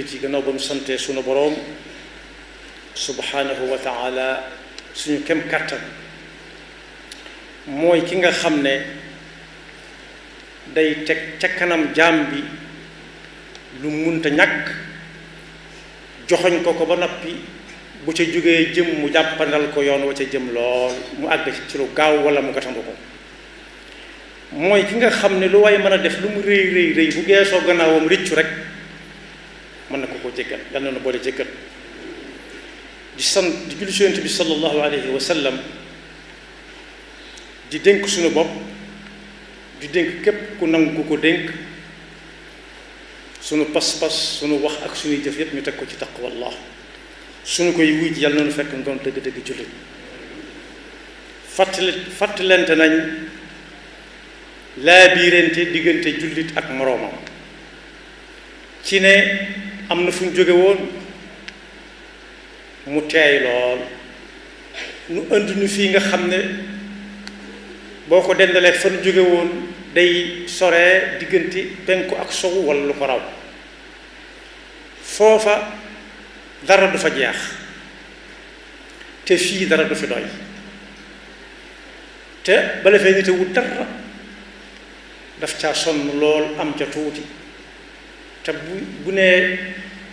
ci gannaaw ba mu sante sunu boroom subhanahu wa taala suñu kem kàttan mooy ki nga xam ne day teg ca kanam jaam bi lu munta ñàkk joxoñ ko ba noppi bu ca jógee jëm mu jàppandal ko yoon wa ca jëm lool mu àgg ci lu gaaw wala mu gatandu ko mooy ki nga xam ne lu waay mën a def lu mu rëy rëy bu geesoo gannaawam rëccu rek mën na ko jéggal yàlla na boole jéggal di sant di julli ci Yonent bi sallallahu alayhi wa sallam di dénk suñu bopp di dénk képp ku nangu ku ko dénk suñu pas-pas suñu wax ak suñuy jëf yépp ñu teg ko ci taqwallah suñu koy wuy ji yàlla na nu fekk mu doon dëgg-dëgg jullit fàttalente nañ laa biirante diggante jullit ak moroomam ci ne am na fu ñu jóge woon mu teey lool nu indi nu fii nga xam ne boo ko dendalee fa nu jóge woon day soree diggante penku ak sowu walla lu ko raw foofa dara du fa jeex te fii dara du fi doy te bala fee nite wut dara daf caa sonn lool am ca tuuti te bu nee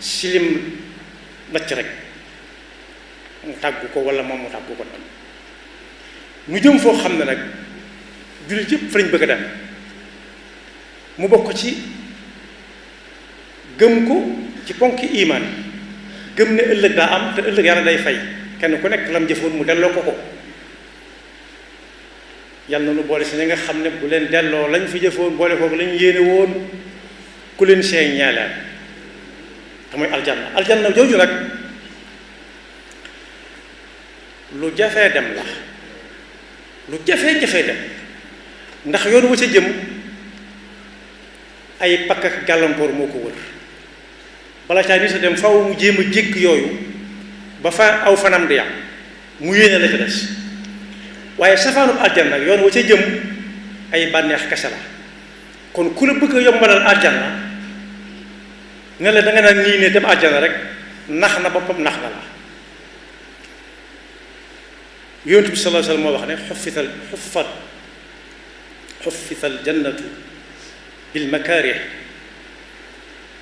silim nacc rek mu tàggu ko walla moom mu tàggu ko tam mu jëm foo xam ne nag jullit yëpp fa lañ bëgg a dem mu bokk ci gëm ko ci ponki imaan gëm ne ëllëg daa am te ëllëg yàlla day fay kenn ku nekk lam jëfoon mu delloo ko yàlla na nu boole si ñi nga xam ne bu leen delloo lañ fi jëfoon boole ko lañ yéene woon ku leen seen ñaalaan te mooy aljanna jooju nag lu jafee dem la lu jafee dem ndax yoon wa ca jëm ay pakk ak gàllankoor moo ko wër bala caa nit a dem faw mu jéem a jékk yooyu ba fa aw fanam di yàq mu yéene la ca des waaye safaanub aljanna yoon wa ca jëm ay bànneex kese la kon ku la bëgg a yombalal aljanna ne la da nga naan nii ne dem aljanna rek nax na boppam nax na la yonent bi sallallahu alayhi wa sallam moo wax ne xuffita aljannatu bilmakaarih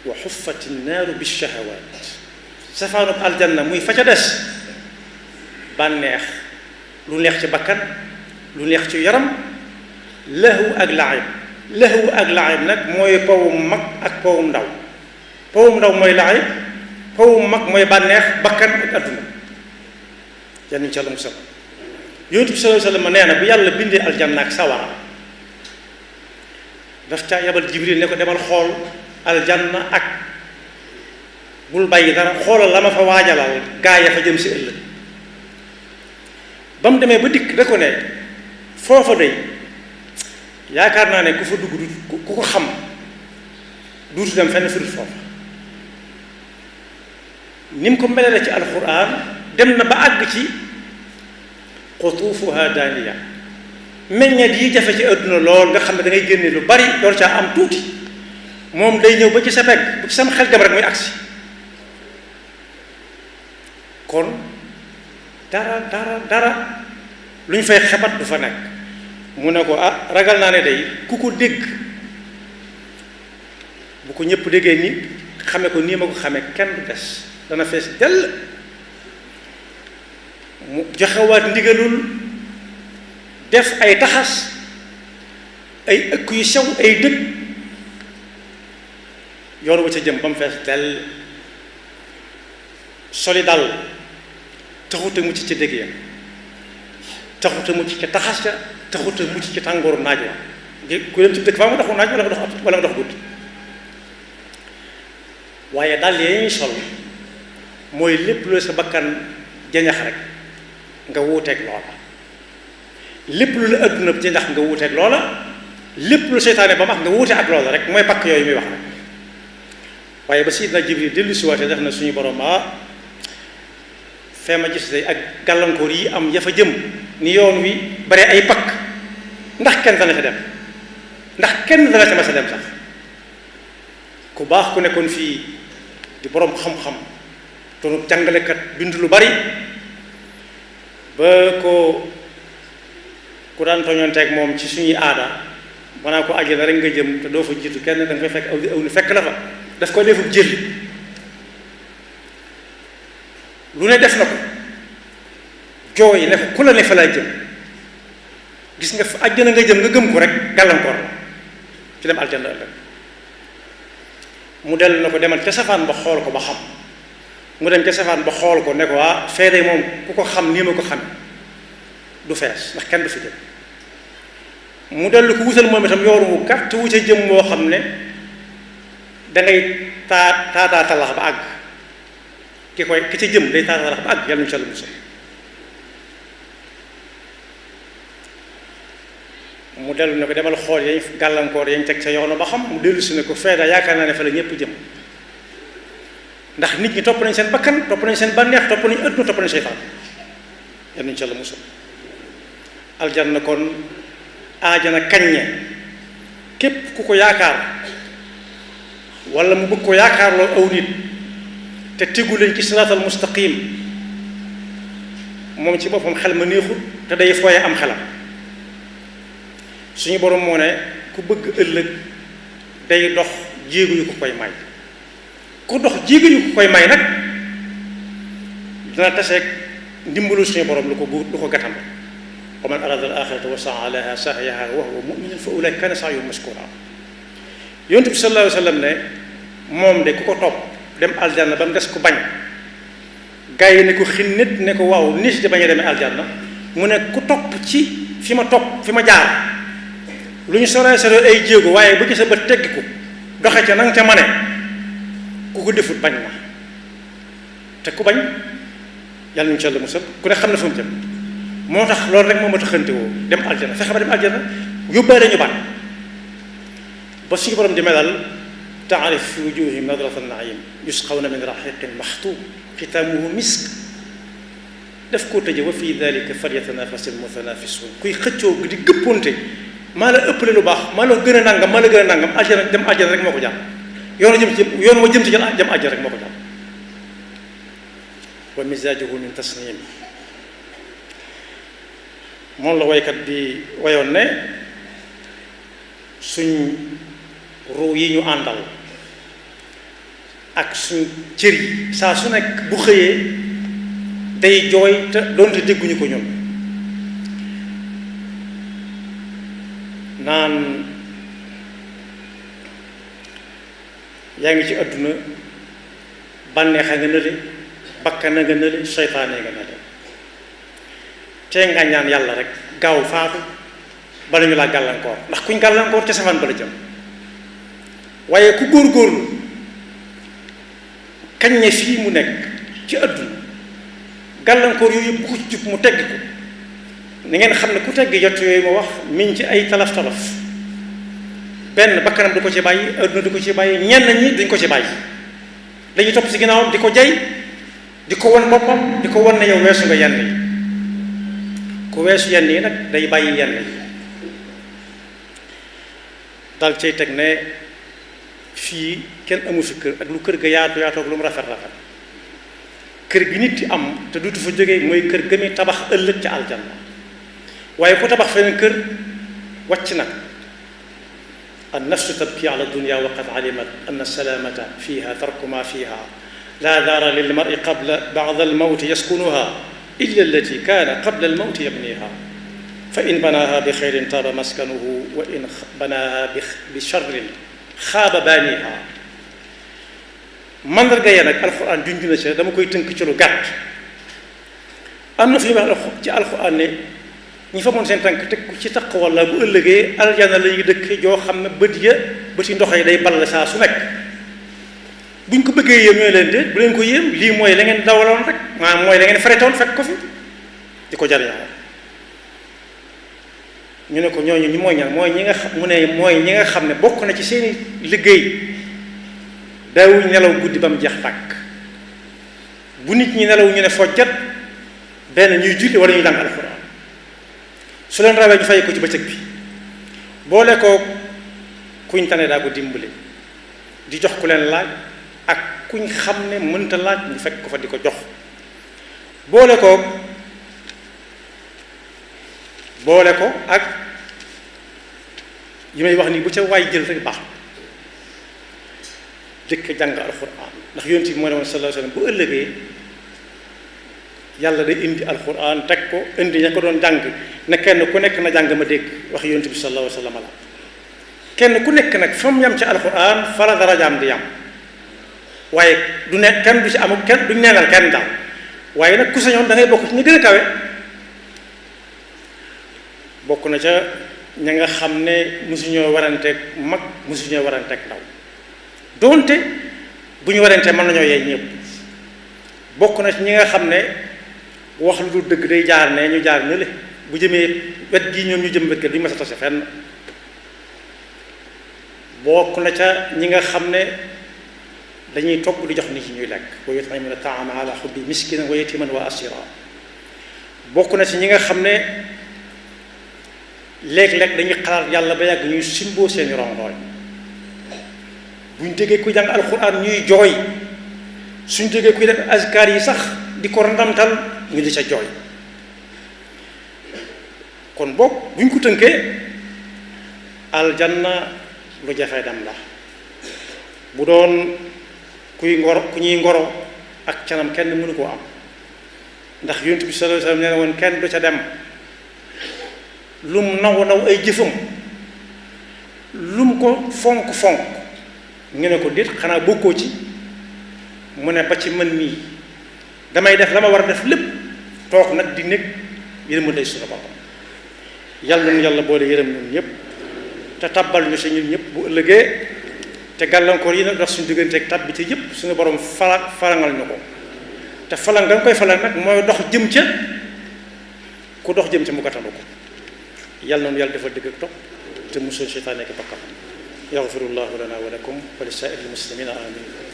wa xuffat innaaru bishahawaat safaanub aljanna muy fa ca des bànneex lu neex ci bakkan lu neex ci yaram lahu ak laayib nag mooy powum mag ak powum ndaw powum ndaw mooy laayib powum mag mooy bànneex bakkan ak adduna yan ñu ca la musal yonent bi sallallahu alayhi wa sallam nee na bu yàlla bindee aljanna ak sawara daf caa yabal jibril ne ko demal xool aljanna ak bul bàyyi dara xoolal la ma fa waajalal gaa ya fa jëm si ëllëg ba mu demee ba dikk da ko ne foofa day yaakaar naa ne ku fa dugg ku ko xam duutu dem fenn fudut foofa ni mu ko melale ci alxuraan dem na ba àgg ci xutuufuha daaniya meññeet yi jafe ci àdduna lool nga xam ne da ngay génne lu bari door caa am tuuti moom day ñëw ba ci sa pegg bu ci sam xel dem rek muy agsi kon dara lu ñu fay xebat du fa nekk mu ne ko ragal naa ne day ku ko dégg bu ko ñëpp déggee ni xame ko nii ma ko xame kenn du des dana fees dell mu joxewaat ndigalul def ay taxas ay ëkk yu sew ay dëkk yoon wa ca jëm ba mu fees dell soli dal taxuta mucc ci dégg ya taxuta mucc ci taxas ca taxuta mucc ci tàngooru naaj wa ku dem ci dëkk faa nga doxu naaj wala nga dox guddi waaye dal yi ñuy sol mooy lépp lu sa bakkan jañax rek nga wuuteeg loola lépp lu la adduna jañax nga wuuteeg loola lépp lu seytaane ba max nga wuute ak loola rek mooy pakk yooyu muy wax rek waaye ba Sayyidina Jibril dellu si waate def na suñu borom fee ma gis day ak gàllankoor yi am ya fa jëm ni yoon wi bare ay pakk ndax kenn dana fa dem ndax kenn dana ca mas a dem sax ku baax ku nekkoon fii di boroom xam-xam doonu jàngalekat bind lu bari ba ko ku daan toñonteeg moom ci suñuy aada maanaam ko àjjana rek nga jëm te doo fa jiitu kenn da nga fay fekk aw ni fekk la fa daf ko defub jël lu ne def na ko jooy ne ko ku la ne fa laa jëm gis nga fa àjjana nga jëm nga gëm ko rek gàllankoor la ci dem aljanna ëllëg mu dellu na ko demal ca safaan ba xool ko ba xam mu dem ca safaan ba xool ko ne ko feede moom ku ko xam nii ma ko xam du fees ndax kenn du fi jëm mu dellu ko wutal moom itam yoon wu gàtt wu ca jëm moo xam ne dangay taataatalax ba àgg ki ca jëm day taataatalax ba àgg yàlla ñu ca la musal mu dellu ne ko demal xool yañ gàllankoor yañ teg ca yoonu ba xam mu dellu si ne ko feeda yaakaar naa ne fa la ñëpp jëm ndax nit ñi topp nañ seen bakkan topp nañ seen bànneex topp nañ ëdduna topp nañ seytaan yal nañu ca la musal aljanna kon aajana kaññe képp ku ko yaakaar wala mu bëgg ko yaakaarloo aw nit te tegu leen ci siraatal mustaqim moom ci boppam xel ma neexul te day fooye am xelam suñu borom moo ne ku bëgg ëllëg day dox jéego yu ko koy may ku dox jéego yu ko koy may nag dina taseeg ndimbalu suñu borom lu ko gàttam wa man arada al axirata wa sa'a laha sa'yaha wa huwa mu'minun fa ulaika kana sa'yuhum mashkura yonent bi sallallahu alayhi wa sallam ne moom de ku ko topp dem aljanna ba mu des ko bañ gars yi ne ko xinnet ne ko waaw nit di bañ a demee aljanna mu ne ku topp ci fi ma jaar lu ñu sore ay jéego waaye bu ci sa bët teggi ko doxe ca nanga ca mane ku ko defut bañ ma te ku bañ yàlla ñu ci Yàlla musal ku ne xam na fu mu jëm moo tax loolu rek moo ma taxante woo dem aljana fexe ba dem aljana yóbbaale ñu baat ba suñu borom di melal taarif fi wujuhihim nadrata naim yusqawna min rahiqin maxtuum xitaamuhu misk daf koo tëje wa fi dalika falyatanafasil mutanafisun kuy xëccoo di gëpponte maa la ëppale lu baax maa la gën a nangam maa la gën a nangam aljana dem aljana rek moo ko jàpp yoon wa jëm ci dem aljana rek moo ko jàpp wa misaajuhu min tasnim moom la waykat bi wayoon ne suñ ruu yi ñu àndal ak suñ cër yi saa su nekk bu xëyee day jooy te doonte dégguñu ko ñun naan yaa ngi ci àdduna bànneexa nga nële bakkana nga nële seytaane nga nële tee nga ñaan yàlla rek gaaw faatu bala ñu laa gàllankoor ndax kuñ gàllankoor ca safaan bala jëm waaye ku góorgóorlu kañ ne fii mu nekk ci àdduna gàllankoor yooyu yëpp bu ko ci jub mu tegg ko ni ngeen xam ne ku tegg jot yooyu ma wax miñ ci ay talaf-talaf benn bakkanam du ko ci bàyyi àdduna du ko ci bàyyi ñenn ñi duñ ko ci bàyyi dañuy topp ci ginnaawam di ko jay di ko won boppam di ko won ne yow weesu nga yenn yi ku weesu yenn yi nag day bàyyi yenn yi dal cay teg ne fii kenn amu fi kër ak lu kër ga yaatu yaatu ak lu mu rafet rafet kër gi nit di am te duutu fa jógee mooy kër ga muy tabax ëllëg ca aljanna waaye ku tabax feneen kër wàcc nag an nafsu tabki ala dunya wa qad alimat anna salamata fiha tarku ma fiha la daara lil mar'i qabla ba'da al mawti yaskunuha illa allati kana qabla al mawti yabniha fa in banaha bi xayrin taaba maskanuhu wa in banaha bi sharrin xaaba baaniha mandarga ya nag alxuraan junj na ca dama koy tënk ci lu gàtt am na fi wax ci alxuraan ne ñi fa moon seen tànk teg ci taq walla bu ëllëgee aljana la ñuy dëkk joo xam ne bëti ndox yi day ball saa su nekk buñ ko bëggee yéem ñooy leen déet bu leen ko yéem lii mooy la ngeen dawaloon rek maanaam mooy la ngeen faretoon fekk ko fi di ko jariñoo ñu ne ko ñooñu ñu mooy ñan mooy ñi nga xam mu ne mooy ñi nga xam ne bokk na ci seeni liggéey daawuñ nelaw guddi ba mu jeex tàkk bu nit ñi nelaw ñu ne fojjat benn ñuy julli wala ñuy jàng alxuraan su leen rawee ñu fay ko ci bëccëg bi boole ko kuñ tane daa ko dimbali di jox ku leen laaj ak kuñ xam ne mënta laaj ñu fekk ko fa di ko jox boole ko ak yi may wax nii bu ca waay jël rek baax jëkk jàng alxuraan ndax yonent bi moo ne woon sallallahu alayhi wasallam bu ëllëgee yàlla day indi alxuraan teg ko indi ña ko doon jàng ne kenn ku nekk na jàng ma dégg wax yonent bi sallallahu alayhi wasallam la kenn ku nekk nag fa mu yam ci alxuraan fa la darajaam di yam waaye du ne kenn du ci amul kenn duñ neenal kenn daal waaye nag ku sañoon da ngay bokk ci ñi gën a kawe bokk na ca ña nga xam ne mosuñoo waranteeg mag mosuñoo waranteeg ndaw doonte bu ñu warantee mën nañoo yey ñëpp bokk na ci ñi nga xam ne wax lu dul dëgg day jaar ne ñu jaar nële bu jëmee wet gi ñoom ñu jëm wet ga duñu mas a tase fenn bokk na ca ñi nga xam ne dañuy togg di jox nit ñi ñuy lekk wa yut'imuna ta'ama ala hubbi miskinan wa yatiman wa asira bokk na ci ñi nga xam ne léeg-léeg dañuy xalaat yàlla ba yàgg ñuy simboo seeni rongoñ buñ déggee kuy jàng alxuraan ñuy jooy suñ déggee kuy def azkar yi sax di ko ndamtal ñu di ca jooy kon boog buñ ko tënkee aljanna lu jafee dem la bu doon ku ñuy ngoro ak canam kenn mënu koo am ndax yonent bi sallallahu alayhi wasallam nee na woon kenn du ca dem lum naw ay jëfam lum ko fonk ñu ne ko déet xanaa bokkoo ci mu ne ba ci mën mii damay def la ma war a def lépp toog nag di nekk yërëm day suñu boppam yàlla nañu yàlla boole yërëm ñun ñëpp te tabbal ñu si ñun ñëpp bu ëllëgee te gàllankoor yi nag dox suñu digganteeg tab bi ci yëpp suñu borom farangal ñu ko te falang nga koy falang nag mooy dox jëm ca ku dox jëm ca mu gàttandu ko yàlla noonu yàlla defal dëgg ak topp te musul seytaane ak bakkam yaxfirullahu lana wa lakum wa li saa'iril muslimina amin